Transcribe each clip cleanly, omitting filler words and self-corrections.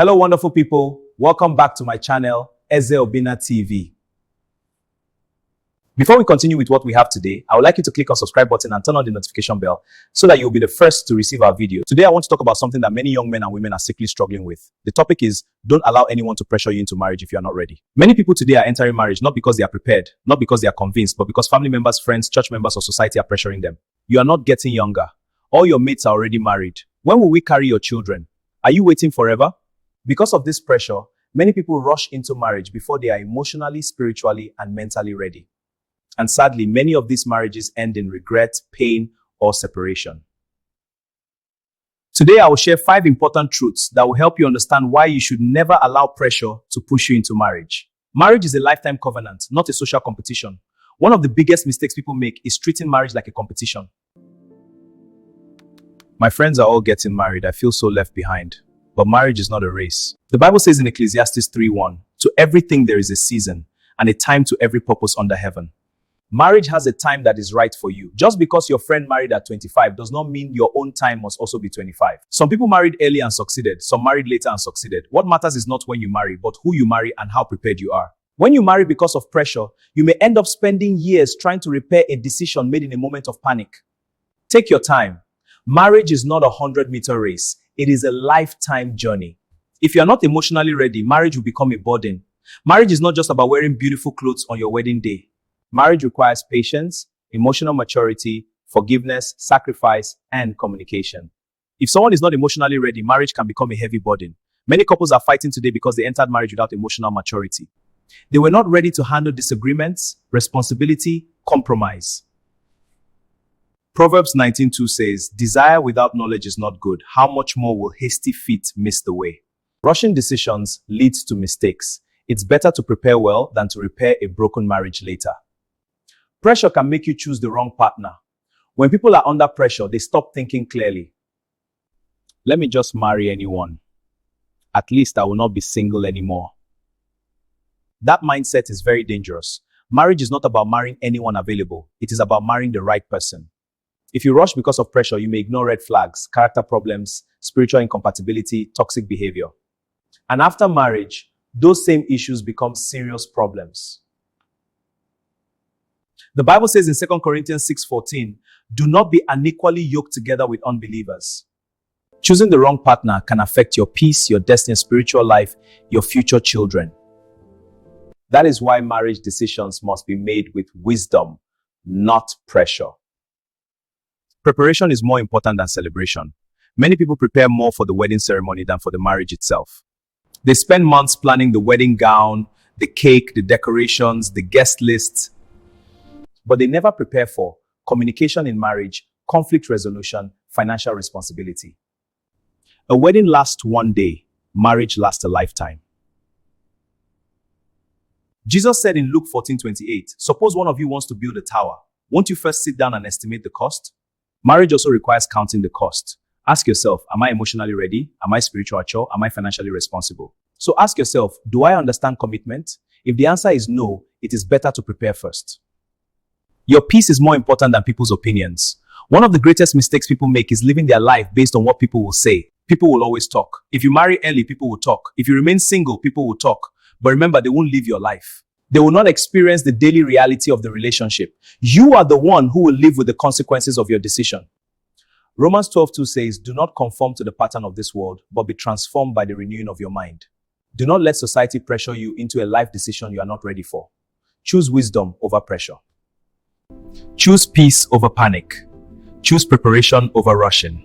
Hello, wonderful people. Welcome back to my channel, Eze Obinna TV. Before we continue with what we have today, I would like you to click on subscribe button and turn on the notification bell so that you'll be the first to receive our video. Today, I want to talk about something that many young men and women are sickly struggling with. The topic is, don't allow anyone to pressure you into marriage if you are not ready. Many people today are entering marriage not because they are prepared, not because they are convinced, but because family members, friends, church members, or society are pressuring them. You are not getting younger. All your mates are already married. When will we carry your children? Are you waiting forever? Because of this pressure, many people rush into marriage before they are emotionally, spiritually, and mentally ready. And sadly, many of these marriages end in regret, pain, or separation. Today, I will share 5 important truths that will help you understand why you should never allow pressure to push you into marriage. Marriage is a lifetime covenant, not a social competition. One of the biggest mistakes people make is treating marriage like a competition. My friends are all getting married. I feel so left behind. But marriage is not a race. The Bible says in Ecclesiastes 3:1, to everything there is a season and a time to every purpose under heaven. Marriage has a time that is right for you. Just because your friend married at 25 does not mean your own time must also be 25. Some people married early and succeeded. Some married later and succeeded. What matters is not when you marry, but who you marry and how prepared you are. When you marry because of pressure, you may end up spending years trying to repair a decision made in a moment of panic. Take your time. Marriage is not a 100-meter race. It is a lifetime journey. If you are not emotionally ready, marriage will become a burden. Marriage is not just about wearing beautiful clothes on your wedding day. Marriage requires patience, emotional maturity, forgiveness, sacrifice, and communication. If someone is not emotionally ready, marriage can become a heavy burden. Many couples are fighting today because they entered marriage without emotional maturity. They were not ready to handle disagreements, responsibility, compromise. Proverbs 19:2 says, desire without knowledge is not good. How much more will hasty feet miss the way? Rushing decisions leads to mistakes. It's better to prepare well than to repair a broken marriage later. Pressure can make you choose the wrong partner. When people are under pressure, they stop thinking clearly. Let me just marry anyone. At least I will not be single anymore. That mindset is very dangerous. Marriage is not about marrying anyone available. It is about marrying the right person. If you rush because of pressure, you may ignore red flags, character problems, spiritual incompatibility, toxic behavior. And after marriage, those same issues become serious problems. The Bible says in 2 Corinthians 6:14, do not be unequally yoked together with unbelievers. Choosing the wrong partner can affect your peace, your destiny, spiritual life, your future children. That is why marriage decisions must be made with wisdom, not pressure. Preparation is more important than celebration. Many people prepare more for the wedding ceremony than for the marriage itself. They spend months planning the wedding gown, the cake, the decorations, the guest list. But they never prepare for communication in marriage, conflict resolution, financial responsibility. A wedding lasts one day, marriage lasts a lifetime. Jesus said in Luke 14:28, suppose one of you wants to build a tower. Won't you first sit down and estimate the cost? Marriage also requires counting the cost. Ask yourself, am I emotionally ready? Am I spiritually mature? Am I financially responsible? So ask yourself, do I understand commitment? If the answer is no, it is better to prepare first. Your peace is more important than people's opinions. One of the greatest mistakes people make is living their life based on what people will say. People will always talk. If you marry early, people will talk. If you remain single, people will talk. But remember, they won't live your life. They will not experience the daily reality of the relationship. You are the one who will live with the consequences of your decision. Romans 12:2 says, do not conform to the pattern of this world, but be transformed by the renewing of your mind. Do not let society pressure you into a life decision you are not ready for. Choose wisdom over pressure. Choose peace over panic. Choose preparation over rushing.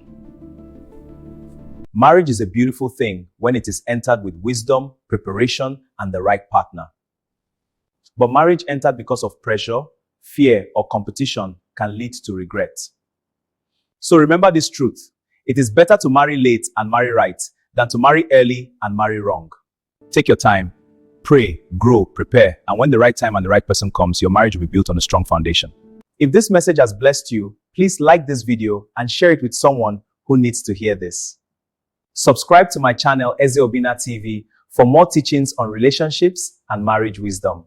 Marriage is a beautiful thing when it is entered with wisdom, preparation, and the right partner. But marriage entered because of pressure, fear, or competition can lead to regret. So remember this truth. It is better to marry late and marry right than to marry early and marry wrong. Take your time, pray, grow, prepare, and when the right time and the right person comes, your marriage will be built on a strong foundation. If this message has blessed you, please like this video and share it with someone who needs to hear this. Subscribe to my channel, Eze Obinna TV, for more teachings on relationships and marriage wisdom.